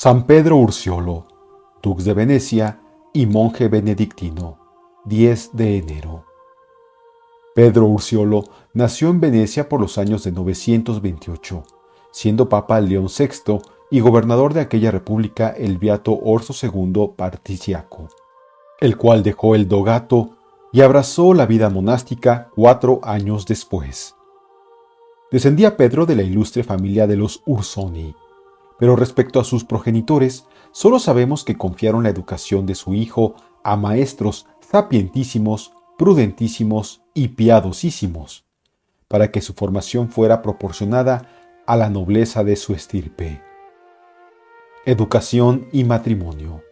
San Pedro Ursiolo, dux de Venecia y monje benedictino, 10 de enero. Pedro Ursiolo nació en Venecia por los años de 928, siendo Papa León VI y gobernador de aquella república el beato Orso II Particiaco, el cual dejó el dogato y abrazó la vida monástica 4 años después. Descendía Pedro de la ilustre familia de los Ursoni, pero respecto a sus progenitores, solo sabemos que confiaron la educación de su hijo a maestros sapientísimos, prudentísimos y piadosísimos, para que su formación fuera proporcionada a la nobleza de su estirpe. Educación y matrimonio.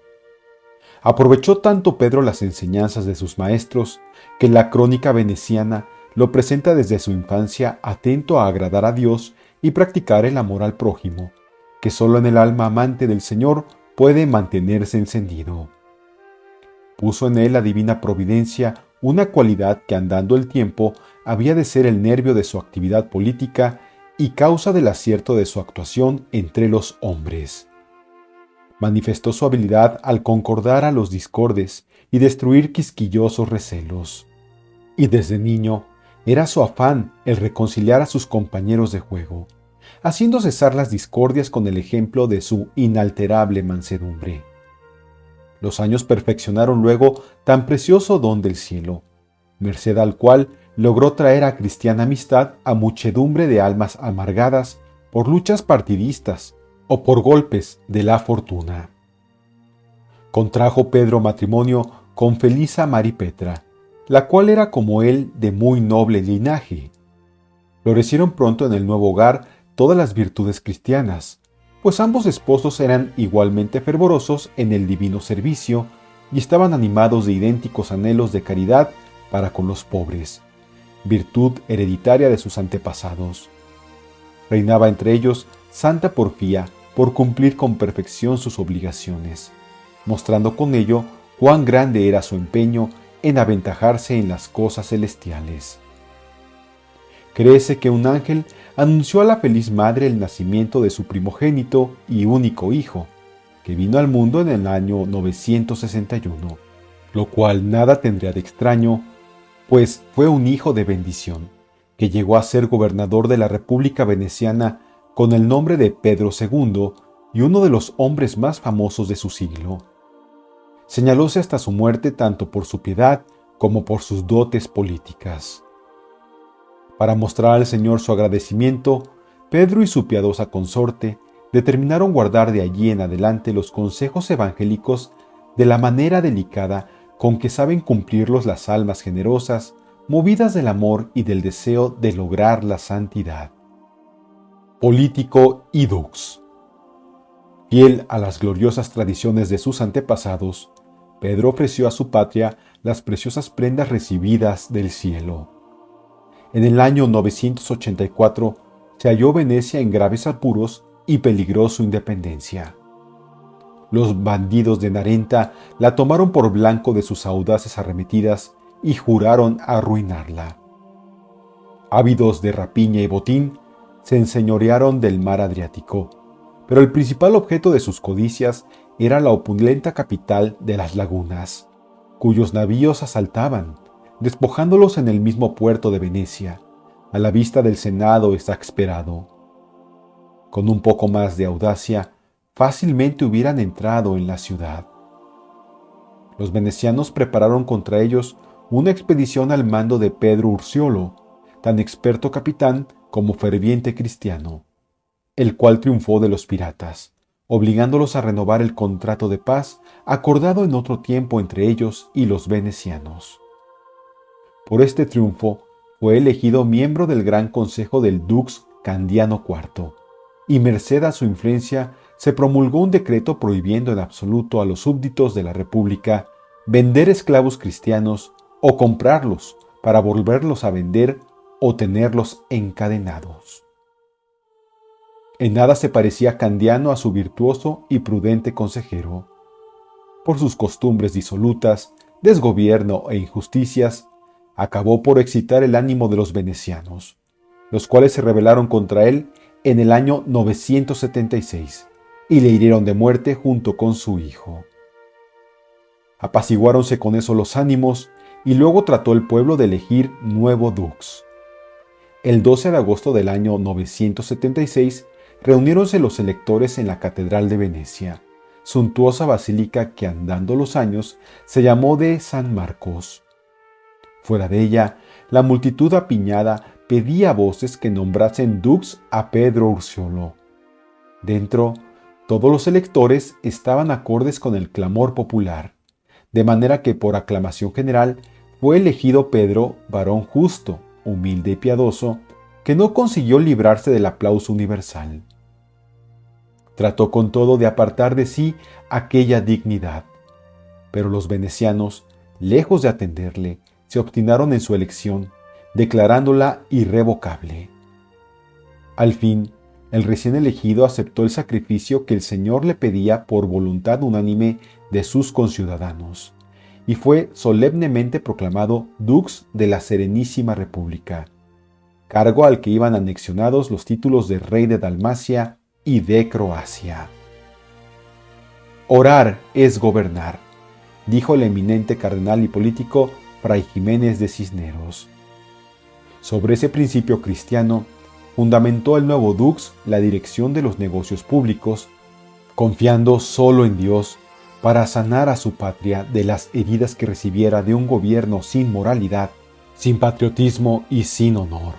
Aprovechó tanto Pedro las enseñanzas de sus maestros que la crónica veneciana lo presenta desde su infancia atento a agradar a Dios y practicar el amor al prójimo, que solo en el alma amante del Señor puede mantenerse encendido. Puso en él la divina providencia una cualidad que andando el tiempo había de ser el nervio de su actividad política y causa del acierto de su actuación entre los hombres. Manifestó su habilidad al concordar a los discordes y destruir quisquillosos recelos. Y desde niño era su afán el reconciliar a sus compañeros de juego, haciendo cesar las discordias con el ejemplo de su inalterable mansedumbre. Los años perfeccionaron luego tan precioso don del cielo, merced al cual logró traer a cristiana amistad a muchedumbre de almas amargadas por luchas partidistas o por golpes de la fortuna. Contrajo Pedro matrimonio con Felisa Maripetra, la cual era como él de muy noble linaje. Florecieron pronto en el nuevo hogar todas las virtudes cristianas, pues ambos esposos eran igualmente fervorosos en el divino servicio y estaban animados de idénticos anhelos de caridad para con los pobres, virtud hereditaria de sus antepasados. Reinaba entre ellos Santa Porfía por cumplir con perfección sus obligaciones, mostrando con ello cuán grande era su empeño en aventajarse en las cosas celestiales. Créese que un ángel anunció a la feliz madre el nacimiento de su primogénito y único hijo, que vino al mundo en el año 961, lo cual nada tendría de extraño, pues fue un hijo de bendición, que llegó a ser gobernador de la República Veneciana con el nombre de Pedro II y uno de los hombres más famosos de su siglo. Señalóse hasta su muerte tanto por su piedad como por sus dotes políticas. Para mostrar al Señor su agradecimiento, Pedro y su piadosa consorte determinaron guardar de allí en adelante los consejos evangélicos de la manera delicada con que saben cumplirlos las almas generosas, movidas del amor y del deseo de lograr la santidad. Político y dux. Fiel a las gloriosas tradiciones de sus antepasados, Pedro ofreció a su patria las preciosas prendas recibidas del cielo. En el año 984 se halló Venecia en graves apuros y peligró su independencia. Los bandidos de Narenta la tomaron por blanco de sus audaces arremetidas y juraron arruinarla. Ávidos de rapiña y botín, se enseñorearon del mar Adriático, pero el principal objeto de sus codicias era la opulenta capital de las lagunas, cuyos navíos asaltaban, despojándolos en el mismo puerto de Venecia, a la vista del Senado exasperado. Con un poco más de audacia, fácilmente hubieran entrado en la ciudad. Los venecianos prepararon contra ellos una expedición al mando de Pedro Ursiolo, tan experto capitán como ferviente cristiano, el cual triunfó de los piratas, obligándolos a renovar el contrato de paz acordado en otro tiempo entre ellos y los venecianos. Por este triunfo fue elegido miembro del Gran Consejo del Dux Candiano IV, y merced a su influencia se promulgó un decreto prohibiendo en absoluto a los súbditos de la República vender esclavos cristianos o comprarlos para volverlos a vender o tenerlos encadenados. En nada se parecía Candiano a su virtuoso y prudente consejero. Por sus costumbres disolutas, desgobierno e injusticias, acabó por excitar el ánimo de los venecianos, los cuales se rebelaron contra él en el año 976 y le hirieron de muerte junto con su hijo. Apaciguáronse con eso los ánimos, y luego trató el pueblo de elegir nuevo dux. El 12 de agosto del año 976 reuniéronse los electores en la Catedral de Venecia, suntuosa basílica que andando los años se llamó de San Marcos. Fuera de ella, la multitud apiñada pedía a voces que nombrasen dux a Pedro Ursiolo. Dentro, todos los electores estaban acordes con el clamor popular, de manera que por aclamación general fue elegido Pedro, varón justo, humilde y piadoso, que no consiguió librarse del aplauso universal. Trató con todo de apartar de sí aquella dignidad, pero los venecianos, lejos de atenderle, se obstinaron en su elección, declarándola irrevocable. Al fin, el recién elegido aceptó el sacrificio que el Señor le pedía por voluntad unánime de sus conciudadanos, y fue solemnemente proclamado dux de la Serenísima República, cargo al que iban anexionados los títulos de rey de Dalmacia y de Croacia. Orar es gobernar, dijo el eminente cardenal y político Fray Jiménez de Cisneros. Sobre ese principio cristiano, fundamentó el nuevo dux la dirección de los negocios públicos, confiando solo en Dios para sanar a su patria de las heridas que recibiera de un gobierno sin moralidad, sin patriotismo y sin honor.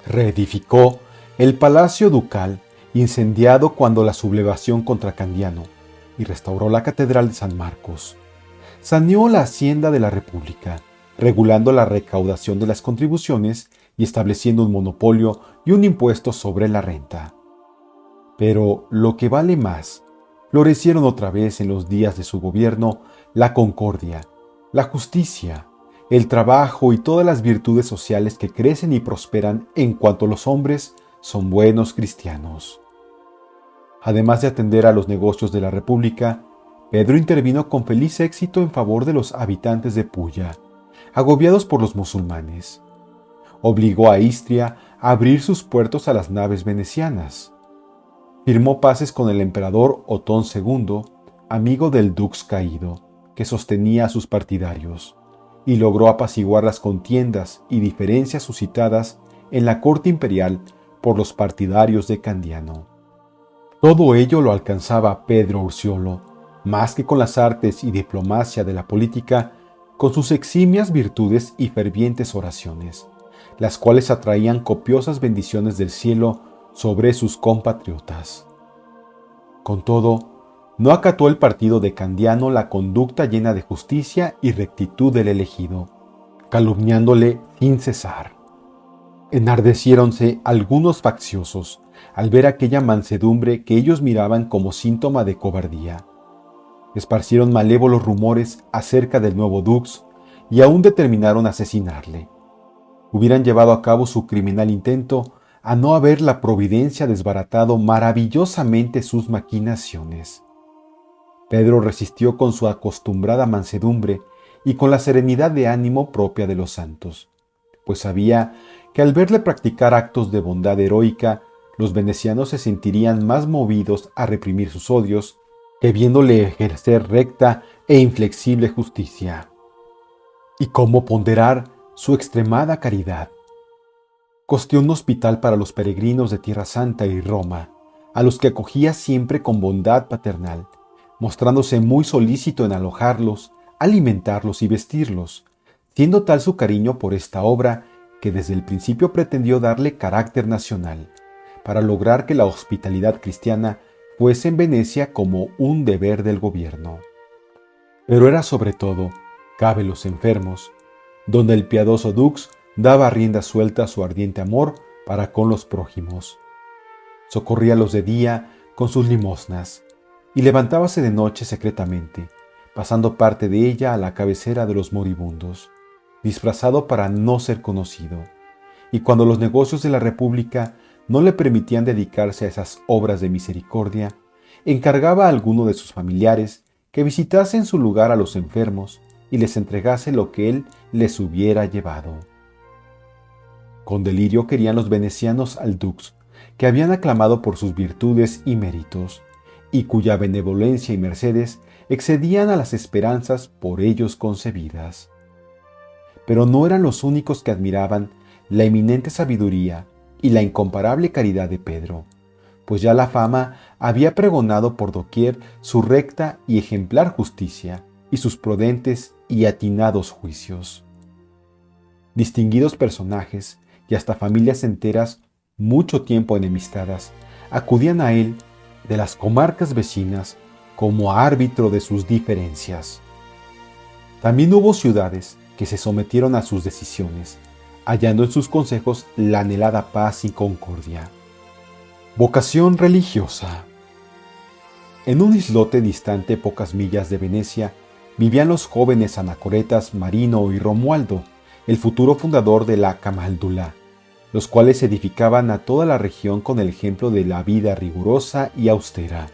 Reedificó el palacio ducal incendiado cuando la sublevación contra Candiano y restauró la catedral de San Marcos. Saneó la hacienda de la República, regulando la recaudación de las contribuciones y estableciendo un monopolio y un impuesto sobre la renta. Pero lo que vale más, florecieron otra vez en los días de su gobierno la concordia, la justicia, el trabajo y todas las virtudes sociales que crecen y prosperan en cuanto los hombres son buenos cristianos. Además de atender a los negocios de la República, Pedro intervino con feliz éxito en favor de los habitantes de Puya, agobiados por los musulmanes. Obligó a Istria a abrir sus puertos a las naves venecianas. Firmó paces con el emperador Otón II, amigo del dux caído, que sostenía a sus partidarios, y logró apaciguar las contiendas y diferencias suscitadas en la corte imperial por los partidarios de Candiano. Todo ello lo alcanzaba Pedro Ursiolo, más que con las artes y diplomacia de la política, con sus eximias virtudes y fervientes oraciones, las cuales atraían copiosas bendiciones del cielo sobre sus compatriotas. Con todo, no acató el partido de Candiano la conducta llena de justicia y rectitud del elegido, calumniándole sin cesar. Enardeciéronse algunos facciosos al ver aquella mansedumbre que ellos miraban como síntoma de cobardía. Esparcieron malévolos rumores acerca del nuevo dux y aún determinaron asesinarle. Hubieran llevado a cabo su criminal intento a no haber la providencia desbaratado maravillosamente sus maquinaciones. Pedro resistió con su acostumbrada mansedumbre y con la serenidad de ánimo propia de los santos, pues sabía que al verle practicar actos de bondad heroica, los venecianos se sentirían más movidos a reprimir sus odios que viéndole ejercer recta e inflexible justicia. ¿Y cómo ponderar su extremada caridad? Costeó un hospital para los peregrinos de Tierra Santa y Roma, a los que acogía siempre con bondad paternal, mostrándose muy solícito en alojarlos, alimentarlos y vestirlos, siendo tal su cariño por esta obra que desde el principio pretendió darle carácter nacional, para lograr que la hospitalidad cristiana fuese en Venecia como un deber del gobierno. Pero era sobre todo, cabe los enfermos, donde el piadoso dux daba rienda suelta a su ardiente amor para con los prójimos. Socorríalos de día con sus limosnas, y levantábase de noche secretamente, pasando parte de ella a la cabecera de los moribundos, disfrazado para no ser conocido, y cuando los negocios de la República no le permitían dedicarse a esas obras de misericordia, encargaba a alguno de sus familiares que visitase en su lugar a los enfermos y les entregase lo que él les hubiera llevado. Con delirio querían los venecianos al dux, que habían aclamado por sus virtudes y méritos, y cuya benevolencia y mercedes excedían a las esperanzas por ellos concebidas. Pero no eran los únicos que admiraban la eminente sabiduría y la incomparable caridad de Pedro, pues ya la fama había pregonado por doquier su recta y ejemplar justicia y sus prudentes y atinados juicios. Distinguidos personajes y hasta familias enteras, mucho tiempo enemistadas, acudían a él de las comarcas vecinas como árbitro de sus diferencias. También hubo ciudades que se sometieron a sus decisiones, hallando en sus consejos la anhelada paz y concordia. Vocación religiosa. En un islote distante pocas millas de Venecia, vivían los jóvenes anacoretas Marino y Romualdo, el futuro fundador de la Camaldula, los cuales edificaban a toda la región con el ejemplo de la vida rigurosa y austera.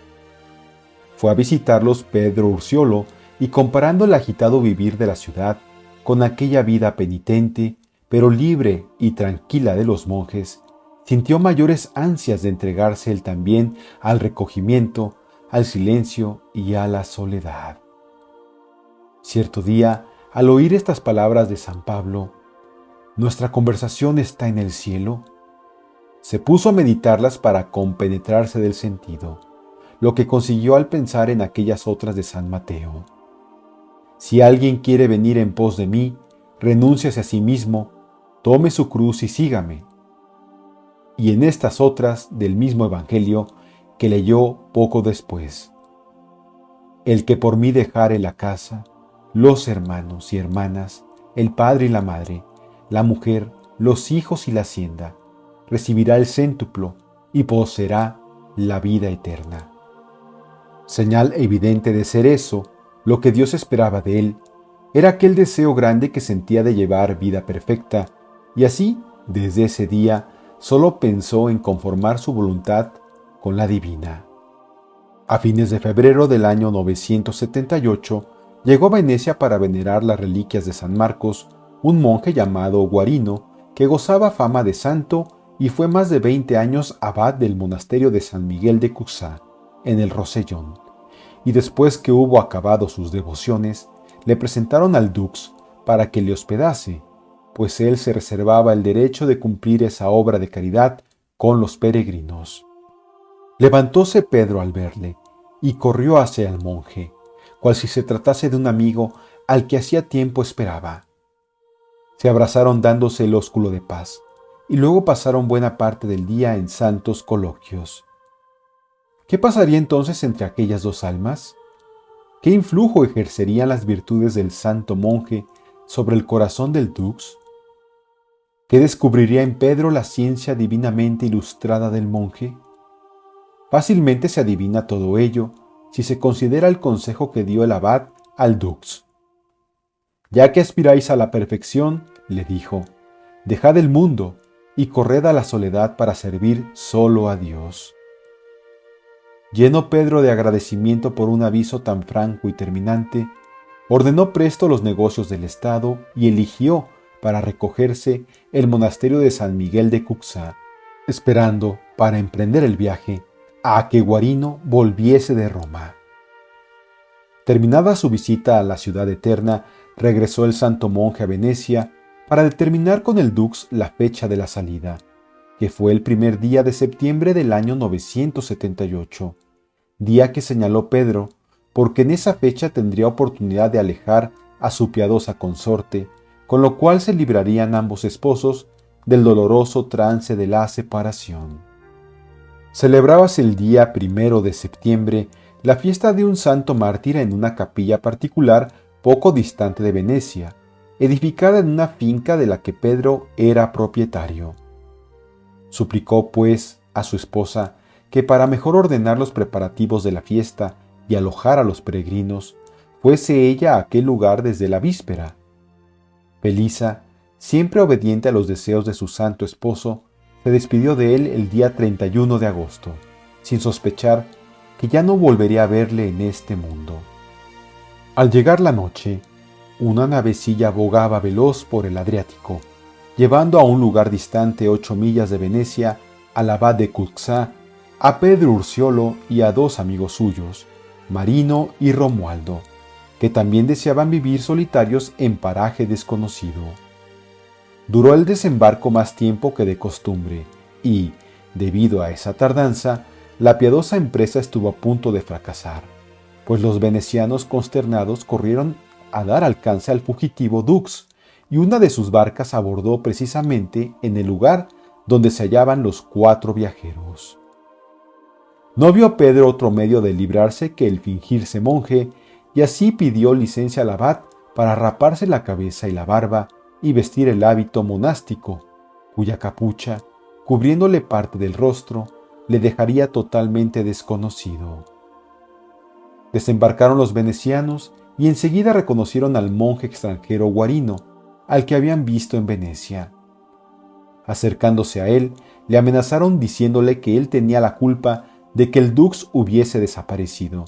Fue a visitarlos Pedro Urciolo y comparando el agitado vivir de la ciudad con aquella vida penitente, pero libre y tranquila de los monjes, sintió mayores ansias de entregarse él también al recogimiento, al silencio y a la soledad. Cierto día, al oír estas palabras de San Pablo, ¿nuestra conversación está en el cielo?, se puso a meditarlas para compenetrarse del sentido, lo que consiguió al pensar en aquellas otras de San Mateo. Si alguien quiere venir en pos de mí, renúnciase a sí mismo, tome su cruz y sígame. Y en estas otras del mismo Evangelio que leyó poco después. El que por mí dejare la casa, los hermanos y hermanas, el padre y la madre, la mujer, los hijos y la hacienda, recibirá el céntuplo y poseerá la vida eterna. Señal evidente de ser eso, lo que Dios esperaba de él, era aquel deseo grande que sentía de llevar vida perfecta, y así, desde ese día, solo pensó en conformar su voluntad con la divina. A fines de febrero del año 978, llegó a Venecia para venerar las reliquias de San Marcos, un monje llamado Guarino, que gozaba fama de santo y fue más de 20 años abad del monasterio de San Miguel de Cuxá, en el Rosellón. Y después que hubo acabado sus devociones, le presentaron al dux para que le hospedase, pues él se reservaba el derecho de cumplir esa obra de caridad con los peregrinos. Levantóse Pedro al verle y corrió hacia el monje, cual si se tratase de un amigo al que hacía tiempo esperaba. Se abrazaron dándose el ósculo de paz, y luego pasaron buena parte del día en santos coloquios. ¿Qué pasaría entonces entre aquellas dos almas? ¿Qué influjo ejercerían las virtudes del santo monje sobre el corazón del dux? ¿Qué descubriría en Pedro la ciencia divinamente ilustrada del monje? Fácilmente se adivina todo ello si se considera el consejo que dio el abad al dux. Ya que aspiráis a la perfección, le dijo, dejad el mundo y corred a la soledad para servir solo a Dios. Lleno Pedro de agradecimiento por un aviso tan franco y terminante, ordenó presto los negocios del Estado y eligió para recogerse el monasterio de San Miguel de Cuxá, esperando, para emprender el viaje, a que Guarino volviese de Roma. Terminada su visita a la ciudad eterna, regresó el santo monje a Venecia para determinar con el dux la fecha de la salida, que fue el primer día de septiembre del año 978, día que señaló Pedro, porque en esa fecha tendría oportunidad de alejar a su piadosa consorte, con lo cual se librarían ambos esposos del doloroso trance de la separación. Celebrábase el día 1 de septiembre la fiesta de un santo mártir en una capilla particular poco distante de Venecia, edificada en una finca de la que Pedro era propietario. Suplicó, pues, a su esposa que para mejor ordenar los preparativos de la fiesta y alojar a los peregrinos, fuese ella a aquel lugar desde la víspera. Felisa, siempre obediente a los deseos de su santo esposo, se despidió de él el día 31 de agosto, sin sospechar que ya no volvería a verle en este mundo. Al llegar la noche, una navecilla bogaba veloz por el Adriático, llevando a un lugar distante 8 millas de Venecia al abad de Cuxá, a Pedro Urciolo y a dos amigos suyos, Marino y Romualdo, que también deseaban vivir solitarios en paraje desconocido. Duró el desembarco más tiempo que de costumbre y, debido a esa tardanza, la piadosa empresa estuvo a punto de fracasar, pues los venecianos consternados corrieron a dar alcance al fugitivo Dux, y una de sus barcas abordó precisamente en el lugar donde se hallaban los 4 viajeros. No vio Pedro otro medio de librarse que el fingirse monje, y así pidió licencia al abad para raparse la cabeza y la barba y vestir el hábito monástico, cuya capucha, cubriéndole parte del rostro, le dejaría totalmente desconocido. Desembarcaron los venecianos y enseguida reconocieron al monje extranjero Guarino, al que habían visto en Venecia. Acercándose a él, le amenazaron diciéndole que él tenía la culpa de que el dux hubiese desaparecido,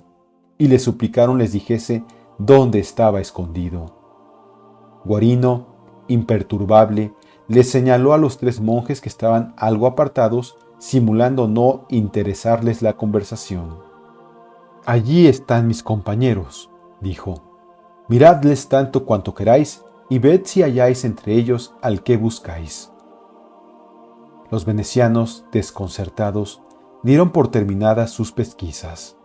y le suplicaron les dijese dónde estaba escondido. Guarino, imperturbable, les señaló a los 3 monjes que estaban algo apartados, simulando no interesarles la conversación. «Allí están mis compañeros», dijo. «Miradles tanto cuanto queráis y ved si halláis entre ellos al que buscáis». Los venecianos, desconcertados, dieron por terminadas sus pesquisas.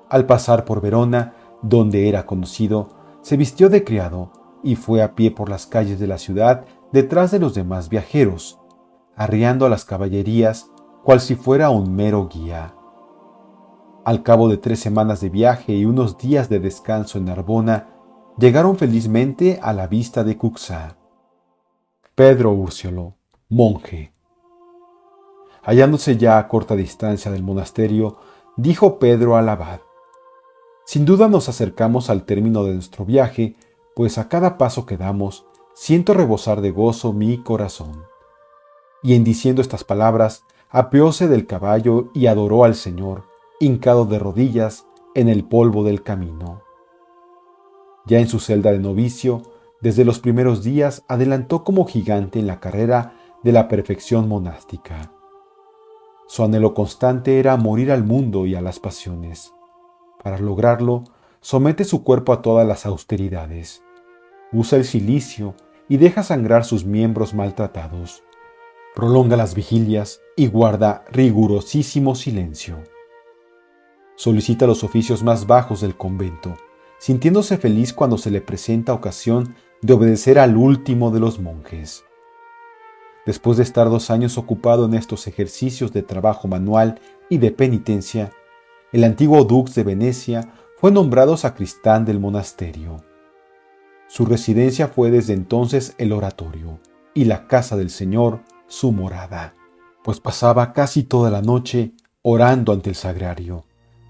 Al pasar por Verona, donde era conocido, se vistió de criado y fue a pie por las calles de la ciudad detrás de los demás viajeros, arriando a las caballerías cual si fuera un mero guía. Al cabo de 3 semanas de viaje y unos días de descanso en Narbona, llegaron felizmente a la vista de Cuxá. Pedro Urciolo, monje. Hallándose ya a corta distancia del monasterio, dijo Pedro al abad: «Sin duda nos acercamos al término de nuestro viaje, pues a cada paso que damos, siento rebosar de gozo mi corazón». Y en diciendo estas palabras, apeóse del caballo y adoró al Señor, hincado de rodillas en el polvo del camino. Ya en su celda de novicio, desde los primeros días adelantó como gigante en la carrera de la perfección monástica. Su anhelo constante era morir al mundo y a las pasiones. Para lograrlo, somete su cuerpo a todas las austeridades. Usa el cilicio y deja sangrar sus miembros maltratados. Prolonga las vigilias y guarda rigurosísimo silencio. Solicita los oficios más bajos del convento, sintiéndose feliz cuando se le presenta ocasión de obedecer al último de los monjes. Después de estar 2 años ocupado en estos ejercicios de trabajo manual y de penitencia, el antiguo dux de Venecia fue nombrado sacristán del monasterio. Su residencia fue desde entonces el oratorio, y la casa del Señor su morada, pues pasaba casi toda la noche orando ante el sagrario,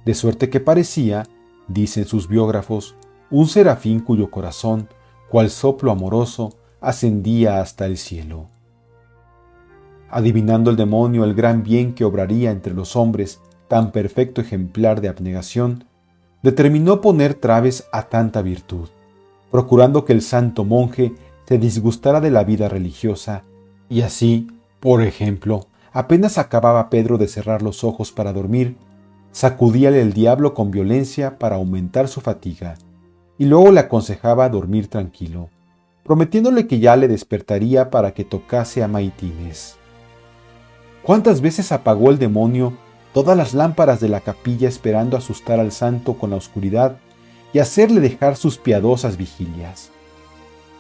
de suerte que parecía, dicen sus biógrafos, un serafín cuyo corazón, cual soplo amoroso, ascendía hasta el cielo. Adivinando el demonio el gran bien que obraría entre los hombres tan perfecto ejemplar de abnegación, determinó poner traves a tanta virtud, procurando que el santo monje se disgustara de la vida religiosa, y así, por ejemplo, apenas acababa Pedro de cerrar los ojos para dormir, sacudíale el diablo con violencia para aumentar su fatiga, y luego le aconsejaba dormir tranquilo, prometiéndole que ya le despertaría para que tocase a maitines. ¿Cuántas veces apagó el demonio todas las lámparas de la capilla esperando asustar al santo con la oscuridad y hacerle dejar sus piadosas vigilias?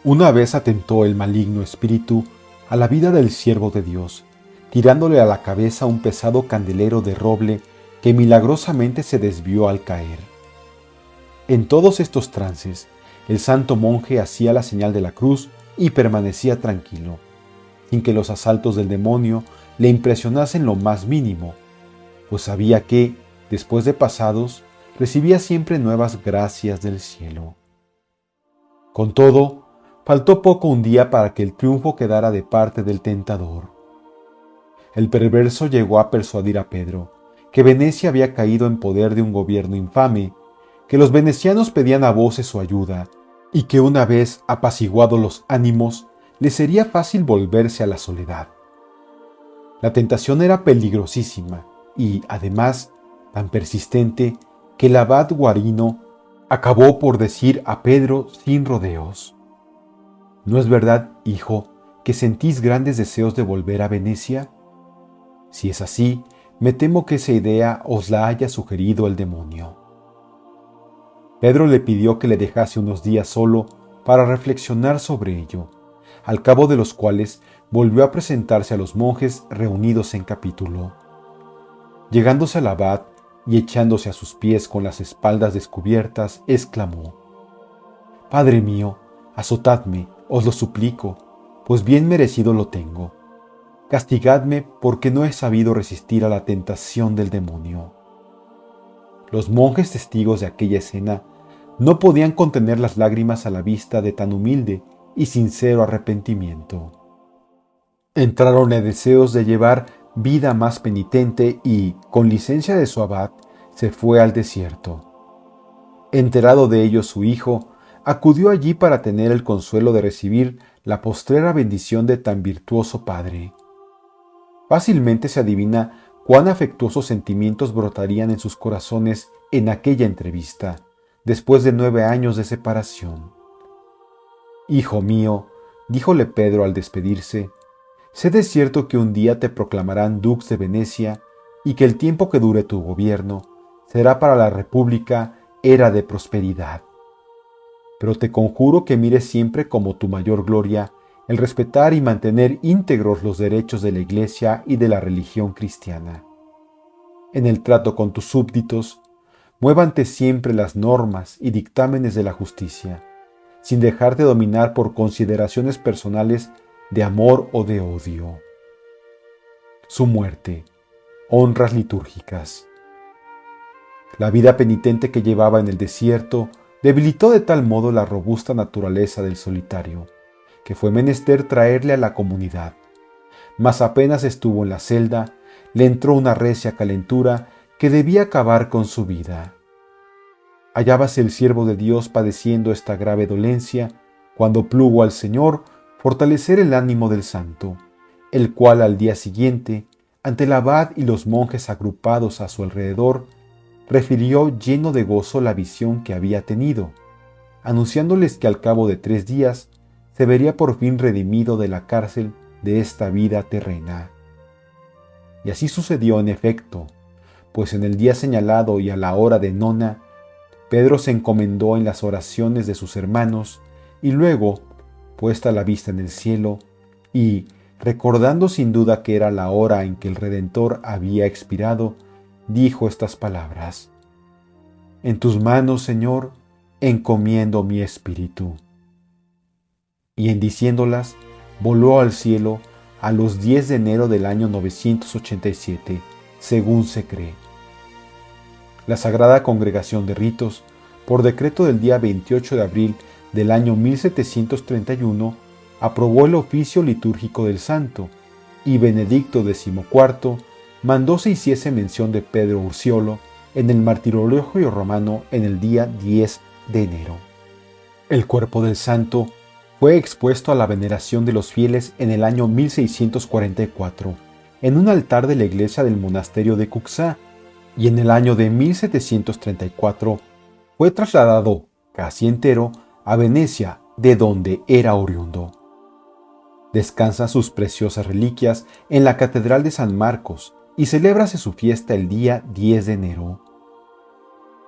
Una vez atentó el maligno espíritu a la vida del siervo de Dios, tirándole a la cabeza un pesado candelero de roble que milagrosamente se desvió al caer. En todos estos trances, el santo monje hacía la señal de la cruz y permanecía tranquilo, sin que los asaltos del demonio le impresionasen lo más mínimo, pues sabía que, después de pasados, recibía siempre nuevas gracias del cielo. Con todo, faltó poco un día para que el triunfo quedara de parte del tentador. El perverso llegó a persuadir a Pedro que Venecia había caído en poder de un gobierno infame, que los venecianos pedían a voces su ayuda, y que una vez apaciguados los ánimos, le sería fácil volverse a la soledad. La tentación era peligrosísima y, además, tan persistente que el abad Guarino acabó por decir a Pedro sin rodeos: ¿No es verdad, hijo, que sentís grandes deseos de volver a Venecia? Si es así, me temo que esa idea os la haya sugerido el demonio. Pedro le pidió que le dejase unos días solo para reflexionar sobre ello, al cabo de los cuales volvió a presentarse a los monjes reunidos en capítulo. Llegándose al abad y echándose a sus pies con las espaldas descubiertas, exclamó: «Padre mío, azotadme, os lo suplico, pues bien merecido lo tengo. Castigadme porque no he sabido resistir a la tentación del demonio». Los monjes testigos de aquella escena no podían contener las lágrimas a la vista de tan humilde y sincero arrepentimiento. Entraron en deseos de llevar vida más penitente y, con licencia de su abad, se fue al desierto. Enterado de ello su hijo, acudió allí para tener el consuelo de recibir la postrera bendición de tan virtuoso padre. Fácilmente se adivina cuán afectuosos sentimientos brotarían en sus corazones en aquella entrevista, después de 9 años de separación. «Hijo mío», díjole Pedro al despedirse, «sé de cierto que un día te proclamarán dux de Venecia y que el tiempo que dure tu gobierno será para la República era de prosperidad. Pero te conjuro que mires siempre como tu mayor gloria el respetar y mantener íntegros los derechos de la Iglesia y de la religión cristiana. En el trato con tus súbditos, muévante siempre las normas y dictámenes de la justicia, sin dejarte dominar por consideraciones personales de amor o de odio». Su muerte. Honras litúrgicas. La vida penitente que llevaba en el desierto debilitó de tal modo la robusta naturaleza del solitario, que fue menester traerle a la comunidad. Mas apenas estuvo en la celda, le entró una recia calentura que debía acabar con su vida. Hallábase el siervo de Dios padeciendo esta grave dolencia, cuando plugo al Señor fortalecer el ánimo del santo, el cual al día siguiente, ante el abad y los monjes agrupados a su alrededor, refirió lleno de gozo la visión que había tenido, anunciándoles que al cabo de 3 días se vería por fin redimido de la cárcel de esta vida terrena. Y así sucedió en efecto, pues en el día señalado y a la hora de nona, Pedro se encomendó en las oraciones de sus hermanos y luego, puesta la vista en el cielo y, recordando sin duda que era la hora en que el Redentor había expirado, dijo estas palabras: «En tus manos, Señor, encomiendo mi espíritu». Y en diciéndolas, voló al cielo a los 10 de enero del año 987, según se cree. La Sagrada Congregación de Ritos, por decreto del día 28 de abril del año 1731, aprobó el oficio litúrgico del santo, y Benedicto XIV mandó se hiciese mención de Pedro Ursiolo en el martirologio romano en el día 10 de enero. El cuerpo del santo fue expuesto a la veneración de los fieles en el año 1644, en un altar de la iglesia del monasterio de Cuxá, y en el año de 1734 fue trasladado, casi entero, a Venecia, de donde era oriundo. Descansan sus preciosas reliquias en la Catedral de San Marcos y celébrase su fiesta el día 10 de enero.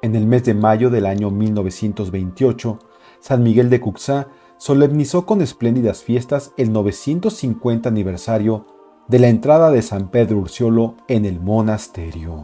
En el mes de mayo del año 1928, San Miguel de Cuxá solemnizó con espléndidas fiestas el 950 aniversario de la entrada de San Pedro Ursiolo en el monasterio.